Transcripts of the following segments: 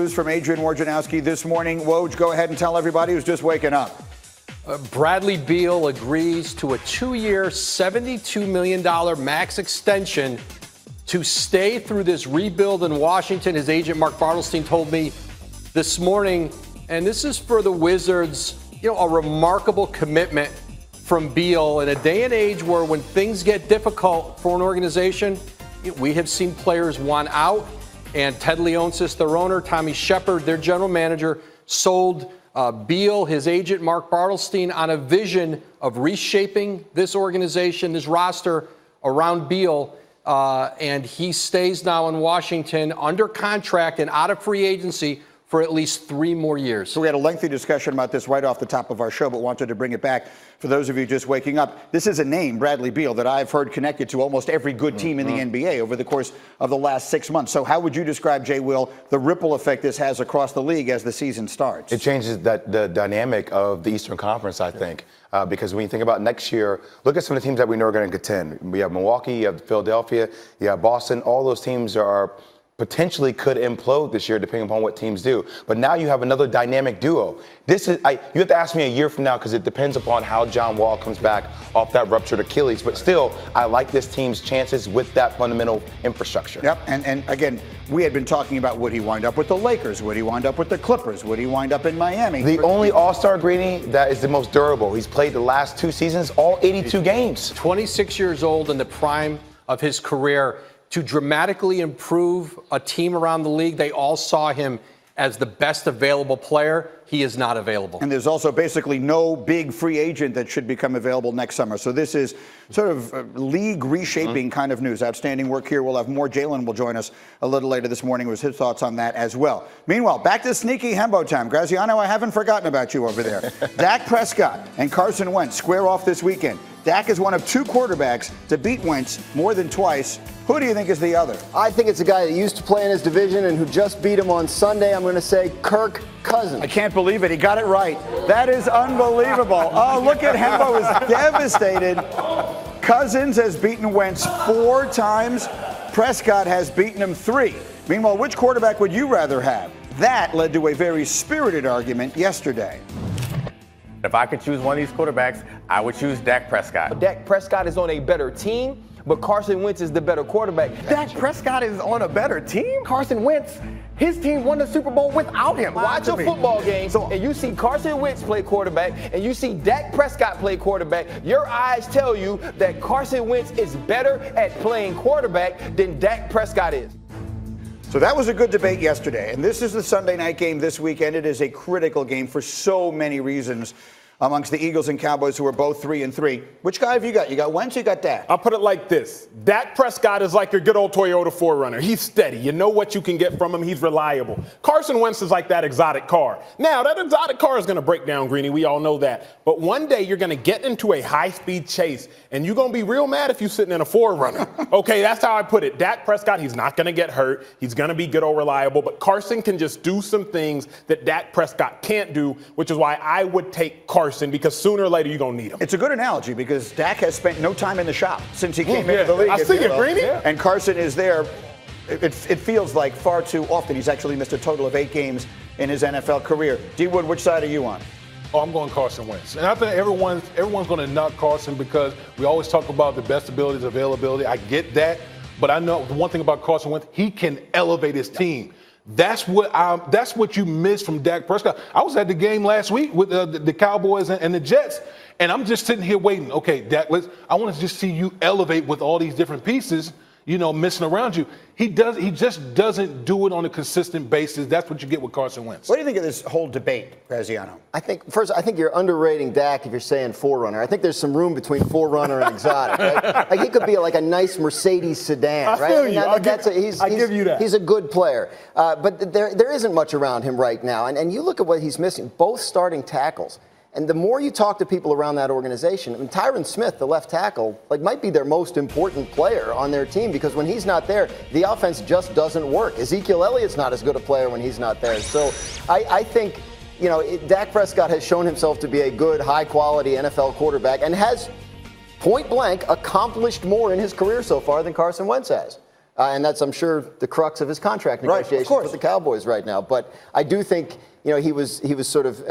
news from Adrian Wojnarowski this morning. Woj, go ahead and tell everybody who's just waking up. Bradley Beal agrees to a 2-year, $72 million max extension to stay through this rebuild in Washington. His agent, Mark Bartelstein, told me this morning, and this is for the Wizards, a remarkable commitment from Beal in a day and age where when things get difficult for an organization, we have seen players want out. And Ted Leonsis, their owner, Tommy Shepard, their general manager, sold Beal, his agent, Mark Bartelstein, on a vision of reshaping this organization, this roster around Beal. And he stays now in Washington under contract and out of free agency for at least 3 more years. So we had a lengthy discussion about this right off the top of our show, but wanted to bring it back for those of you just waking up. This is a name, Bradley Beal, that I've heard connected to almost every good team in the NBA over the course of the last 6 months. So how would you describe, Jay Will, the ripple effect this has across the league as the season starts? It changes the dynamic of the Eastern Conference, I think. Because when you think about next year, look at some of the teams that we know are going to contend. We have Milwaukee, you have Philadelphia, you have Boston. All those teams are potentially could implode this year depending upon what teams do. But now you have another dynamic duo. You have to ask me a year from now because it depends upon how John Wall comes back off that ruptured Achilles. But still, I like this team's chances with that fundamental infrastructure. Yep, and again, we had been talking about would he wind up with the Lakers? Would he wind up with the Clippers? Would he wind up in Miami? The only All-Star, Greeny, that is the most durable. He's played the last 2 seasons, all 82 games. 26 years old in the prime of his career. To dramatically improve a team around the league, they all saw him as the best available player. He is not available. And there's also basically no big free agent that should become available next summer. So this is sort of league reshaping kind of news. Outstanding work here. We'll have more. Jalen will join us a little later this morning with his thoughts on that as well. Meanwhile, back to sneaky Hembo time. Graziano, I haven't forgotten about you over there. Dak Prescott and Carson Wentz square off this weekend. Dak is one of 2 quarterbacks to beat Wentz more than twice. Who do you think is the other? I think it's a guy that used to play in his division and who just beat him on Sunday. I'm going to say Kirk Cousins. I can't believe it. He got it right. That is unbelievable. Oh, look at Hembo is devastated. Cousins has beaten Wentz 4 times. Prescott has beaten him 3. Meanwhile, which quarterback would you rather have? That led to a very spirited argument yesterday. If I could choose one of these quarterbacks, I would choose Dak Prescott. Dak Prescott is on a better team, but Carson Wentz is the better quarterback. Dak Prescott is on a better team? Carson Wentz, his team won the Super Bowl without him. Watch a football game, and you see Carson Wentz play quarterback, and you see Dak Prescott play quarterback. Your eyes tell you that Carson Wentz is better at playing quarterback than Dak Prescott is. So that was a good debate yesterday, and this is the Sunday night game this weekend. It is a critical game for so many reasons amongst the Eagles and Cowboys, who are both 3-3. Which guy have you got? You got Wentz, you got Dak? I'll put it like this. Dak Prescott is like your good old Toyota 4Runner. He's steady. You know what you can get from him. He's reliable. Carson Wentz is like that exotic car. Now, that exotic car is going to break down, Greeny. We all know that. But one day you're going to get into a high-speed chase, and you're going to be real mad if you're sitting in a 4Runner. Okay, that's how I put it. Dak Prescott, he's not going to get hurt. He's going to be good old reliable. But Carson can just do some things that Dak Prescott can't do, which is why I would take Carson, because sooner or later you're going to need him. It's a good analogy because Dak has spent no time in the shop since he came into the league. I see it, Greeny. And Carson is there. It feels like far too often. He's actually missed a total of 8 games in his NFL career. D. Wood, which side are you on? Oh, I'm going Carson Wentz. And I think everyone's going to knock Carson because we always talk about the best abilities, availability. I get that. But I know the one thing about Carson Wentz, he can elevate his team. That's what you miss from Dak Prescott. I was at the game last week with the Cowboys and the Jets, and I'm just sitting here waiting. Okay, Dak, I want to just see you elevate with all these different pieces, missing around you. He just doesn't do it on a consistent basis. That's what you get with Carson Wentz. What do you think of this whole debate, Graziano? I think you're underrating Dak if you're saying 4Runner. I think there's some room between 4Runner and exotic. Right? Like he could be like a nice Mercedes sedan, right? I feel you. I give you that. He's a good player, but there isn't much around him right now. And you look at what he's missing, both starting tackles. And the more you talk to people around that organization, I mean, Tyron Smith, the left tackle, might be their most important player on their team because when he's not there, the offense just doesn't work. Ezekiel Elliott's not as good a player when he's not there. So I think, Dak Prescott has shown himself to be a good, high-quality NFL quarterback and has, point blank, accomplished more in his career so far than Carson Wentz has. And that's, I'm sure, the crux of his contract negotiations with the Cowboys right now. But I do think, he was sort of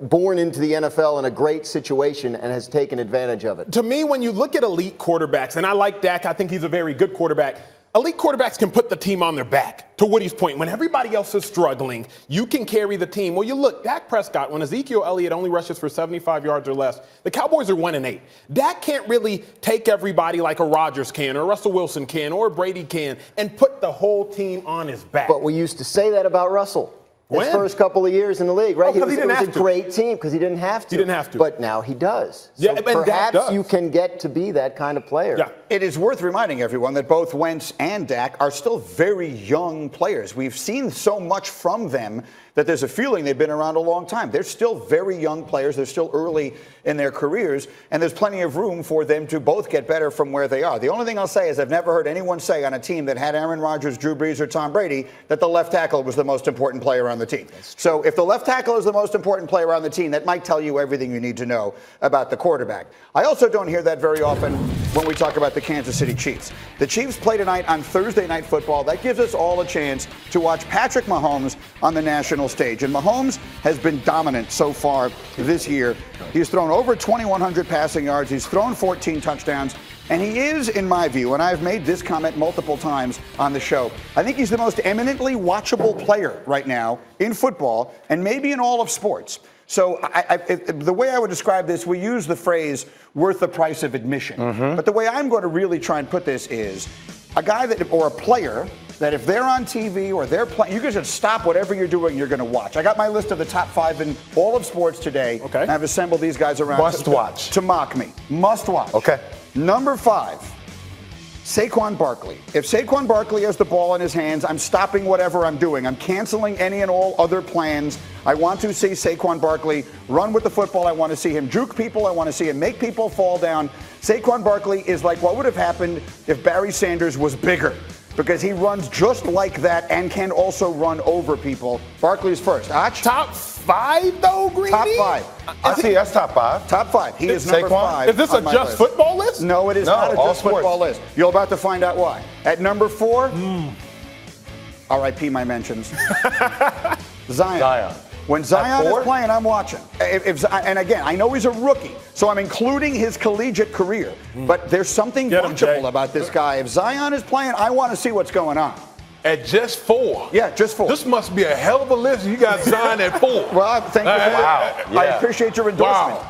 born into the NFL in a great situation and has taken advantage of it. To me, when you look at elite quarterbacks, and I like Dak, I think he's a very good quarterback. Elite quarterbacks can put the team on their back. To Woody's point, when everybody else is struggling, you can carry the team. Well, you look, Dak Prescott, when Ezekiel Elliott only rushes for 75 yards or less, the Cowboys are 1-8. Dak can't really take everybody like a Rodgers can, or Russell Wilson can, or Brady can, and put the whole team on his back. But we used to say that about Russell. His first couple of years in the league, right? Oh, it was a great team because he didn't have to. He didn't have to. But now he does. So yeah, and perhaps you can get to be that kind of player. Yeah. It is worth reminding everyone that both Wentz and Dak are still very young players. We've seen so much from them that there's a feeling they've been around a long time. They're still very young players. They're still early in their careers, and there's plenty of room for them to both get better from where they are. The only thing I'll say is I've never heard anyone say on a team that had Aaron Rodgers, Drew Brees, or Tom Brady that the left tackle was the most important player on the team. So if the left tackle is the most important player on the team, that might tell you everything you need to know about the quarterback. I also don't hear that very often when we talk about the Kansas City Chiefs. The Chiefs play tonight on Thursday Night Football. That gives us all a chance to watch Patrick Mahomes on the national stage. And Mahomes has been dominant so far this year. He's thrown over 2,100 passing yards. He's thrown 14 touchdowns. And he is, in my view, and I've made this comment multiple times on the show, I think he's the most eminently watchable player right now in football and maybe in all of sports. So the way I would describe this, we use the phrase worth the price of admission. But the way I'm going to really try and put this is a guy that, or a player that if they're on TV or they're playing, you can just stop whatever you're doing, you're going to watch. I got my list of the top 5 in all of sports today. Okay. And I've assembled these guys around Must watch. To mock me. Must watch. Okay. Number 5, Saquon Barkley. If Saquon Barkley has the ball in his hands, I'm stopping whatever I'm doing. I'm canceling any and all other plans. I want to see Saquon Barkley run with the football. I want to see him juke people. I want to see him make people fall down. Saquon Barkley is like what would have happened if Barry Sanders was bigger, because he runs just like that and can also run over people. Barkley's first. Ach? Top 5, though, Greeny? Top 5. I see that's top 5. Top 5. He is number Saquon? 5. Is this a just football list? No, it is not a all just sports. football list. You're about to find out why. At number 4, R.I.P. my mentions. Zion. When Zion is playing, I'm watching. And again, I know he's a rookie, so I'm including his collegiate career. But there's something watchable about this guy. If Zion is playing, I want to see what's going on. At just 4. Yeah, just 4. This must be a hell of a list. You got Zion at 4. Well, thank you for that. Wow. I appreciate your endorsement.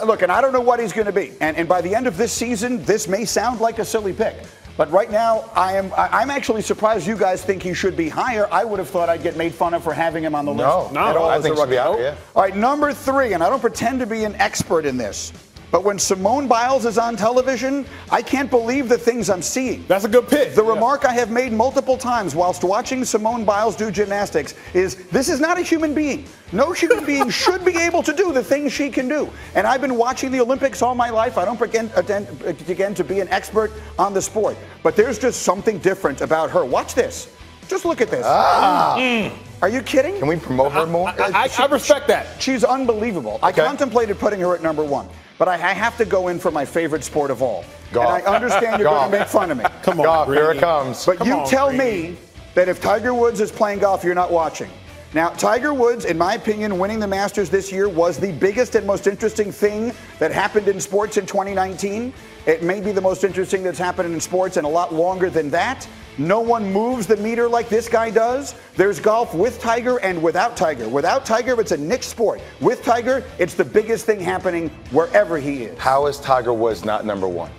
Look, and I don't know what he's going to be. And by the end of this season, this may sound like a silly pick. But right now, I'm actually surprised you guys think he should be higher. I would have thought I'd get made fun of for having him on the list. No, I think he should be out. Yeah. All right, number 3, and I don't pretend to be an expert in this, but when Simone Biles is on television, I can't believe the things I'm seeing. That's a good pick. The remark I have made multiple times whilst watching Simone Biles do gymnastics is, this is not a human being. No human being should be able to do the things she can do. And I've been watching the Olympics all my life. I don't pretend to be an expert on the sport. But there's just something different about her. Watch this. Just look at this. Are you kidding? Can we promote her more? I respect that. She's unbelievable. I contemplated putting her at number 1. But I have to go in for my favorite sport of all. Golf. And I understand you're going to make fun of me. Come on, Golf, here it Greeny. comes. But you tell me that if Tiger Woods is playing golf, you're not watching. Now, Tiger Woods, in my opinion, winning the Masters this year was the biggest and most interesting thing that happened in sports in 2019. It may be the most interesting that's happened in sports in a lot longer than that. No one moves the meter like this guy does. There's golf with Tiger and without Tiger. Without Tiger, it's a niche sport. With Tiger, it's the biggest thing happening wherever he is. How is Tiger Woods not number 1?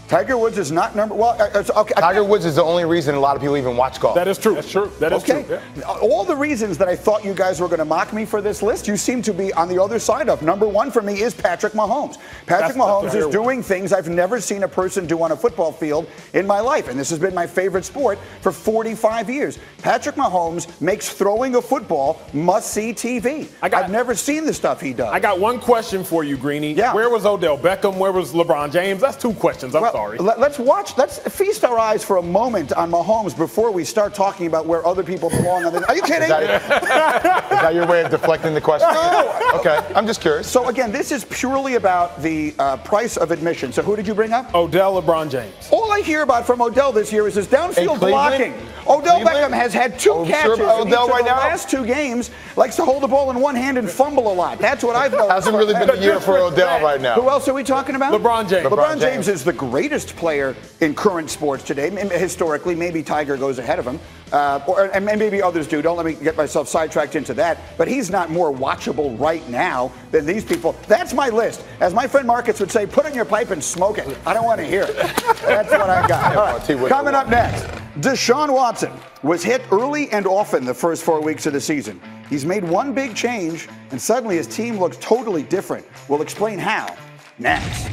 Tiger Woods is not number. Well, okay. Tiger Woods is the only reason a lot of people even watch golf. That is true. That's true. That is Okay. true. Yeah. All the reasons that I thought you guys were going to mock me for this list, you seem to be on the other side of. Number 1 for me is Patrick Mahomes. Patrick Mahomes is doing things I've never seen a person do on a football field in my life, and this has been my favorite sport for 45 years. Patrick Mahomes makes throwing a football must-see TV. I've never seen the stuff he does. I got one question for you, Greeny. Yeah. Where was Odell Beckham? Where was LeBron James? That's 2 questions. I'm sorry. Let's feast our eyes for a moment on Mahomes before we start talking about where other people belong. Are you kidding? Is that your way of deflecting the question? No. Okay, I'm just curious. So again, this is purely about the price of admission. So who did you bring up? Odell, LeBron James. All I hear about from Odell this year is his downfield Cleveland? blocking. Odell Cleveland? Beckham has had 2 Oh, catches sure about in each Odell of right the now? last 2 games. Likes to hold the ball in one hand and fumble a lot. That's what I've noticed. Hasn't really been a year for Odell right now. Who else are we talking about? LeBron James. LeBron James is the greatest player in current sports today. Historically, maybe Tiger goes ahead of him, and maybe others do. Don't let me get myself sidetracked into that. But he's not more watchable right now than these people. That's my list. As my friend Marcus would say, put in your pipe and smoke it. I don't want to hear it. That's what I got. All right. Coming up next, Deshaun Watson was hit early and often the first 4 weeks of the season. He's made one big change, and suddenly his team looks totally different. We'll explain how next.